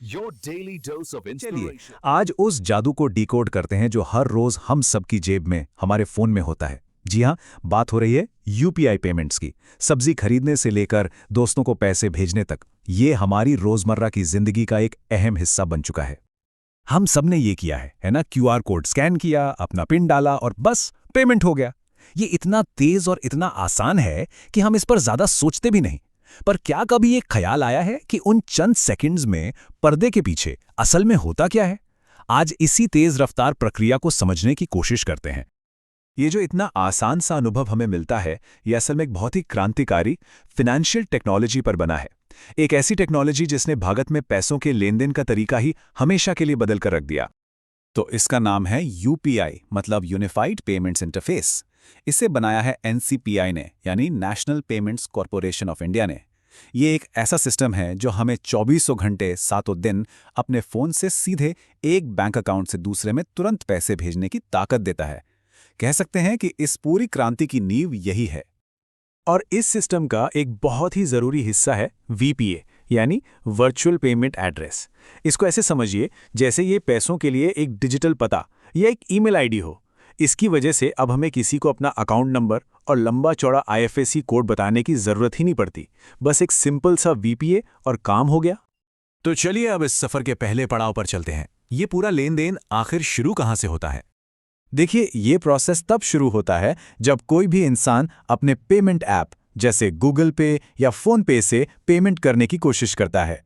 Your daily dose of चलिए inspiration. आज उस जादू को डिकोड करते हैं जो हर रोज हम सबकी जेब में हमारे फोन में होता है। जी हाँ, बात हो रही है यूपीआई पेमेंट्स की। सब्जी खरीदने से लेकर दोस्तों को पैसे भेजने तक ये हमारी रोजमर्रा की जिंदगी का एक अहम हिस्सा बन चुका है। हम सबने ये किया है ना? क्यूआर कोड स्कैन किया, अपना पिन डाला और बस पेमेंट हो गया। ये इतना तेज और इतना आसान है कि हम इस पर ज्यादा सोचते भी नहीं। पर क्या कभी ये ख्याल आया है कि उन चंद सेकंड्स में पर्दे के पीछे असल में होता क्या है? आज इसी तेज रफ्तार प्रक्रिया को समझने की कोशिश करते हैं। ये जो इतना आसान सा अनुभव हमें मिलता है, ये असल में एक बहुत ही क्रांतिकारी फाइनेंशियल टेक्नोलॉजी पर बना है। एक ऐसी टेक्नोलॉजी जिसने भारत में पैसों के लेन देन का तरीका ही हमेशा के लिए बदल कर रख दिया। तो इसका नाम है यूपीआई, मतलब यूनिफाइड पेमेंट्स इंटरफेस। इसे बनाया है एनसीपीआई ने, यानी national payments corporation of India ने। ये एक ऐसा सिस्टम है जो हमें 2400 घंटे सातों दिन अपने फोन से सीधे एक बैंक अकाउंट से दूसरे में तुरंत पैसे भेजने की ताकत देता है। कह सकते हैं कि इस पूरी क्रांति की नींव यही है। और इस सिस्टम का एक बहुत ही जरूरी हिस्सा है वीपीए, यानी वर्चुअल पेमेंट एड्रेस। इसको ऐसे समझिए जैसे ये पैसों के लिए एक डिजिटल पता या एक ईमेल आईडी हो। इसकी वजह से अब हमें किसी को अपना अकाउंट नंबर और लंबा चौड़ा आईएफएससी कोड बताने की जरूरत ही नहीं पड़ती। बस एक सिंपल सा वीपीए और काम हो गया। तो चलिए अब इस सफर के पहले पड़ाव पर चलते हैं। ये पूरा लेन देन आखिर शुरू कहाँ से होता है? देखिए, ये प्रोसेस तब शुरू होता है जब कोई भी इंसान अपने पेमेंट ऐप जैसे गूगल पे या फोन पे से पेमेंट करने की कोशिश करता है।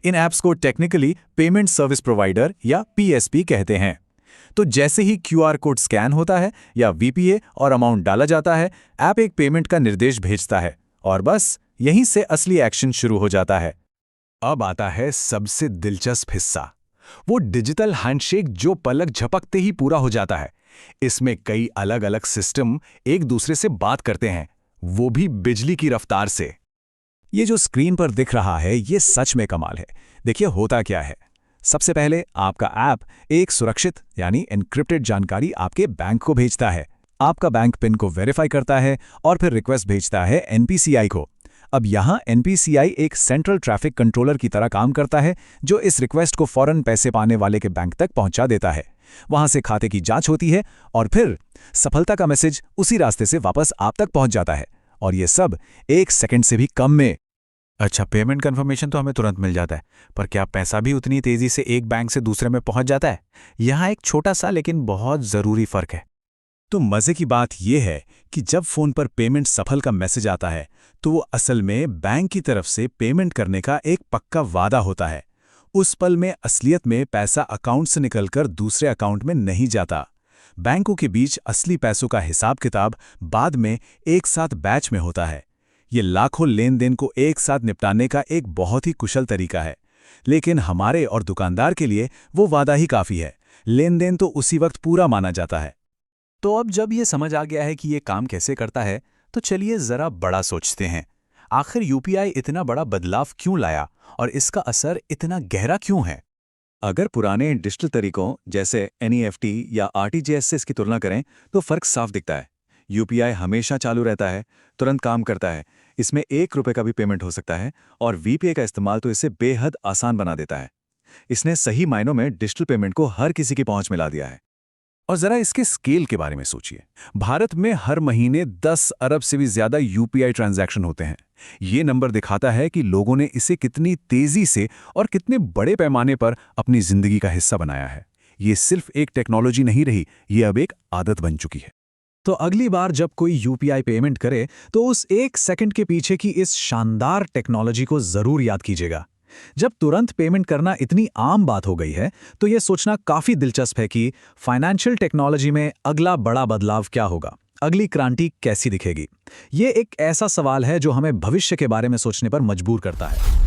इन ऐप्स को टेक्निकली पेमेंट सर्विस प्रोवाइडर या पीएसपी कहते हैं। तो जैसे ही क्यूआर कोड स्कैन होता है या वीपीए और अमाउंट डाला जाता है, ऐप एक पेमेंट का निर्देश भेजता है और बस यहीं से असली एक्शन शुरू हो जाता है। अब आता है सबसे दिलचस्प हिस्सा, वो डिजिटल हैंडशेक जो पलक झपकते ही पूरा हो जाता है। इसमें कई अलग अलग सिस्टम एक दूसरे से बात करते हैं, वो भी बिजली की रफ्तार से। ये जो स्क्रीन पर दिख रहा है, ये सच में कमाल है। देखिए होता क्या है। सबसे पहले आपका ऐप एक सुरक्षित यानी एन्क्रिप्टेड जानकारी आपके बैंक को भेजता है। आपका बैंक पिन को वेरीफाई करता है और फिर रिक्वेस्ट भेजता है एनपीसीआई को। अब यहाँ एनपीसीआई एक सेंट्रल ट्रैफिक कंट्रोलर की तरह काम करता है, जो इस रिक्वेस्ट को फौरन पैसे पाने वाले के बैंक तक पहुंचा देता है। वहां से खाते की जांच होती है और फिर सफलता का मैसेज उसी रास्ते से वापस आप तक पहुंच जाता है। और ये सब 1 सेकंड से भी कम में। अच्छा, पेमेंट कंफर्मेशन तो हमें तुरंत मिल जाता है, पर क्या पैसा भी उतनी तेजी से एक बैंक से दूसरे में पहुंच जाता है? यहाँ एक छोटा सा लेकिन बहुत जरूरी फर्क है। तो मजे की बात यह है कि जब फोन पर पेमेंट सफल का मैसेज आता है, तो वो असल में बैंक की तरफ से पेमेंट करने का एक पक्का वादा होता है। उस पल में असलियत में पैसा अकाउंट से निकलकर दूसरे अकाउंट में नहीं जाता। बैंकों के बीच असली पैसों का हिसाब किताब बाद में एक साथ बैच में होता है। ये लाखों लेन देन को एक साथ निपटाने का एक बहुत ही कुशल तरीका है। लेकिन हमारे और दुकानदार के लिए वो वादा ही काफी है। लेन देन तो उसी वक्त पूरा माना जाता है। तो अब जब ये समझ आ गया है कि ये काम कैसे करता है, तो चलिए जरा बड़ा सोचते हैं। आखिर यूपीआई इतना बड़ा बदलाव क्यों लाया और इसका असर इतना गहरा क्यों है? अगर पुराने डिजिटल तरीकों जैसे एनईएफटी या आरटीजीएस से इसकी तुलना करें, तो फर्क साफ दिखता है। यूपीआई हमेशा चालू रहता है, तुरंत काम करता है, इसमें ₹1 का भी पेमेंट हो सकता है, और वीपीआई का इस्तेमाल तो इसे बेहद आसान बना देता है। इसने सही मायनों में डिजिटल पेमेंट को हर किसी की पहुंच में ला दिया है। और जरा इसके स्केल के बारे में सोचिए। भारत में हर महीने 10 अरब से भी ज्यादा यूपीआई ट्रांजैक्शन होते हैं। ये नंबर दिखाता है कि लोगों ने इसे कितनी तेजी से और कितने बड़े पैमाने पर अपनी जिंदगी का हिस्सा बनाया है। ये सिर्फ एक टेक्नोलॉजी नहीं रही, ये अब एक आदत बन चुकी है। तो अगली बार जब कोई यूपीआई पेमेंट करे, तो उस 1 सेकंड के पीछे की इस शानदार टेक्नोलॉजी को जरूर याद कीजिएगा। जब तुरंत पेमेंट करना इतनी आम बात हो गई है, तो यह सोचना काफी दिलचस्प है कि फाइनेंशियल टेक्नोलॉजी में अगला बड़ा बदलाव क्या होगा, अगली क्रांति कैसी दिखेगी। ये एक ऐसा सवाल है जो हमें भविष्य के बारे में सोचने पर मजबूर करता है।